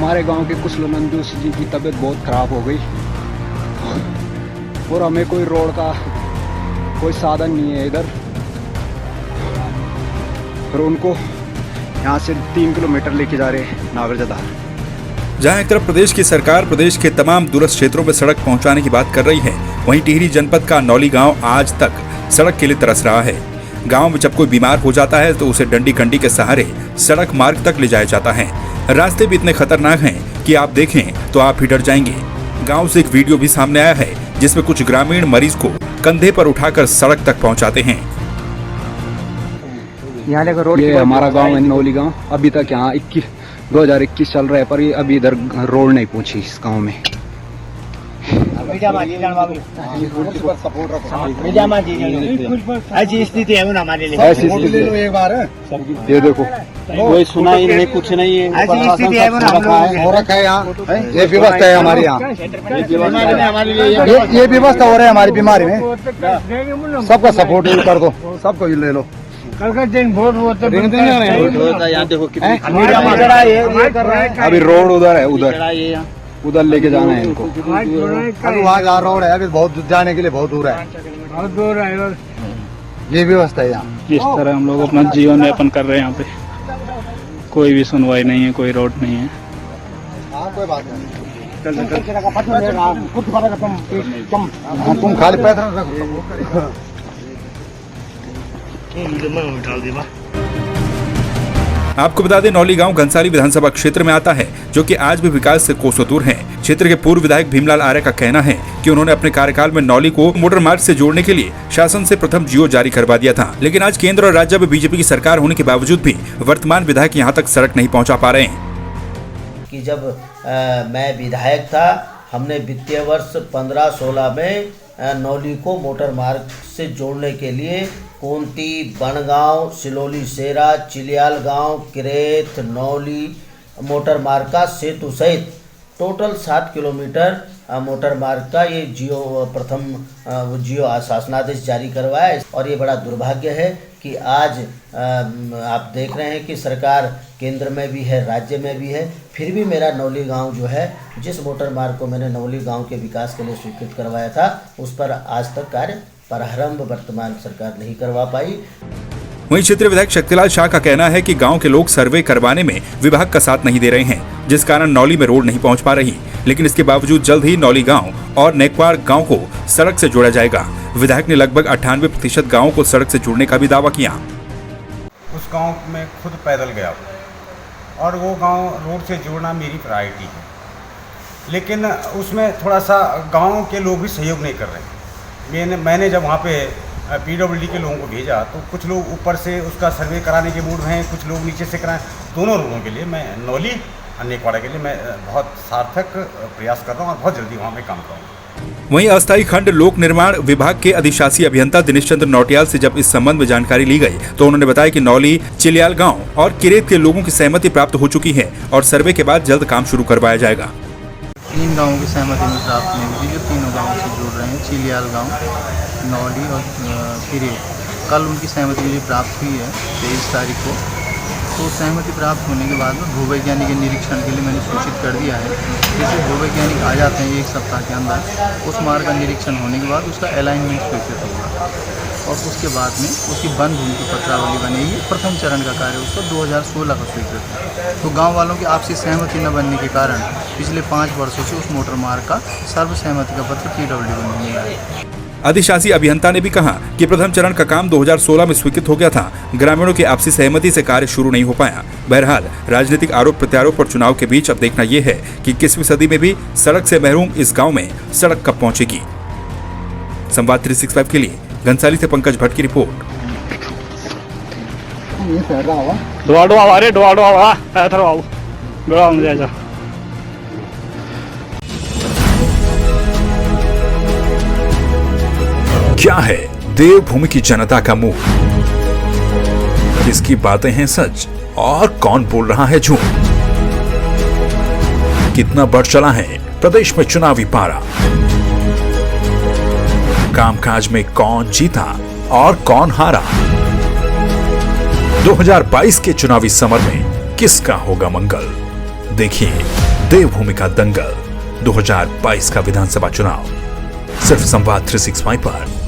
हमारे गांव के कुछ नंदू जी की तबीयत बहुत ख़राब हो गई और हमें कोई रोड का कोई साधन नहीं है इधर, और उनको यहाँ से 3 किलोमीटर लेके जा रहे हैं नागरजदार। जहां एक तरफ प्रदेश की सरकार प्रदेश के तमाम दूरस्थ क्षेत्रों में सड़क पहुंचाने की बात कर रही है, वहीं टिहरी जनपद का नौली गांव आज तक सड़क के लिए तरस रहा है। गांव में जब कोई बीमार हो जाता है तो उसे डंडी कंडी के सहारे सड़क मार्ग तक ले जाया जाता है। रास्ते भी इतने खतरनाक हैं कि आप देखें तो आप ही डर जाएंगे। गांव से एक वीडियो भी सामने आया है जिसमें कुछ ग्रामीण मरीज को कंधे पर उठाकर सड़क तक पहुंचाते हैं। यहाँ देखो रोड, ये हमारा गांव है नौली गांव। अभी तक यहाँ 2021 चल रहा है, पर ये अभी इधर रोड नहीं पहुंची इस गांव में। ऐसी स्थिति है हमारे लिए। ऐसी स्थिति एक बार ये देखो, कोई सुना ही नहीं, कुछ नहीं है। ऐसी स्थिति है हो रखा है यहाँ। ये व्यवस्था है हमारे यहाँ, ये व्यवस्था हो रहा है हमारी बीमारी में। सबका सपोर्ट कर दो, सबको ले लो। कल का दिन वोट होता है। यहाँ देखो अभी रोड उधर है, उधर लेके जाना है इनको। अभी वहाँ जा रोड है, अभी बहुत जाने के लिए बहुत दूर है, बहुत दूर है। ये व्यवस्था है यहाँ। जिस तरह हम लोग अपना जीवन यापन कर रहे हैं यहाँ पे, कोई भी सुनवाई नहीं है, कोई रोड नहीं है। कोई बात नहीं, तुम खाली पैदल रखो। आपको बता दें, नौली गांव घनसाली विधानसभा क्षेत्र में आता है, जो कि आज भी विकास से कोसों दूर है। क्षेत्र के पूर्व विधायक भीमलाल आर्य का कहना है कि उन्होंने अपने कार्यकाल में नौली को मोटर मार्ग से जोड़ने के लिए शासन से प्रथम जियो जारी करवा दिया था, लेकिन आज केंद्र और राज्य में बीजेपी की सरकार होने के बावजूद भी वर्तमान विधायक यहाँ तक सड़क नहीं पहुँचा पा रहे हैं। कि जब मैं विधायक था, हमने वित्तीय वर्ष 15-16 में नौली को मोटर मार्ग से जोड़ने के लिए कोंती, बनगांव, सिलोली सेरा, चिलियाल गांव, किरेत, नौली मोटर मार्ग का सेतु सहित टोटल 7 किलोमीटर मोटर मार्ग का ये प्रथम जियो शासनादेश जारी करवाया। और ये बड़ा दुर्भाग्य है कि आज आप देख रहे हैं कि सरकार केंद्र में भी है, राज्य में भी है, फिर भी मेरा नौली गांव जो है, जिस मोटर मार्ग को मैंने नौली गांव के विकास के लिए स्वीकृत करवाया था, उस पर आज तक कार्य प्रारंभ वर्तमान सरकार नहीं करवा पाई। वहीं क्षेत्रीय विधायक शक्तिलाल शाह का कहना है कि गांव के लोग सर्वे करवाने में विभाग का साथ नहीं दे रहे हैं, जिस कारण नौली में रोड नहीं पहुंच पा रही। लेकिन इसके बावजूद जल्द ही नौली गांव और नेकवार गांव को सड़क से जोड़ा जाएगा। विधायक ने लगभग 98% गाँव को सड़क से जोड़ने का भी दावा किया। उस गांव में खुद पैदल गया और वो गांव रोड से जोड़ना मेरी प्रायोरिटी है, लेकिन उसमें थोड़ा सा गांव के लोग भी सहयोग नहीं कर रहे। मैंने जब वहाँ पे PWD के लोगों को भेजा तो कुछ लोग ऊपर से उसका सर्वे कराने के मूड में हैं, कुछ लोग नीचे से कराएं। दोनों रोडों के लिए मैं नौली और नेकवाड़ा के लिए मैं बहुत सार्थक प्रयास कर रहा हूँ और बहुत जल्दी वहाँ मैं काम करूँगा। वहीं अस्थायी खंड लोक निर्माण विभाग के अधिशासी अभियंता दिनेश चंद्र नौटियाल से जब इस संबंध में जानकारी ली गई तो उन्होंने बताया कि नौली, चिलियाल गांव और किरेत के लोगों की सहमति प्राप्त हो चुकी है और सर्वे के बाद जल्द काम शुरू करवाया जाएगा। 3 गाँवों की सहमति में प्राप्त नहीं हुई, जो तीनों गाँव से जुड़ रहे हैं, चिलियाल गाँव, नौली और किरेत। कल उनकी सहमति मुझे प्राप्त हुई है 23 तारीख को। तो सहमति प्राप्त होने के बाद में भूवैज्ञानिक के निरीक्षण के लिए मैंने सूचित कर दिया है। जैसे भूवैज्ञानिक आ जाते हैं 1 सप्ताह के अंदर, उस मार्ग का निरीक्षण होने के बाद उसका अलाइनमेंट स्वीकृत होगा और उसके बाद में उसकी वन भूमि की पत्रावली बनेगी। प्रथम चरण का कार्य उसका 2016 का स्वीकृत है। तो गांव वालों की आपसी सहमति न बनने के कारण पिछले 5 वर्षों से उस मोटर मार्ग का सर्वसहमति का पत्र PWD को नहीं मिला है। अधिशासी अभियंता ने भी कहा कि प्रथम चरण का काम 2016 में स्वीकृत हो गया था। ग्रामीणों की आपसी सहमति से कार्य शुरू नहीं हो पाया। बहरहाल राजनीतिक आरोप प्रत्यारोप और चुनाव के बीच अब देखना यह है कि 21वीं सदी में भी सड़क से महरूम इस गांव में सड़क कब पहुंचेगी। संवाद 365 के लिए घनसाली से पंकज भट्ट की रिपोर्ट। क्या है देवभूमि की जनता का मुंह? किसकी बातें हैं सच और कौन बोल रहा है झूठ? कितना बढ़ चला है प्रदेश में चुनावी पारा? कामकाज में कौन जीता और कौन हारा? 2022 के चुनावी समर में किसका होगा मंगल? देखिए देवभूमि का दंगल 2022 का विधानसभा चुनाव सिर्फ संवाद 365 पर।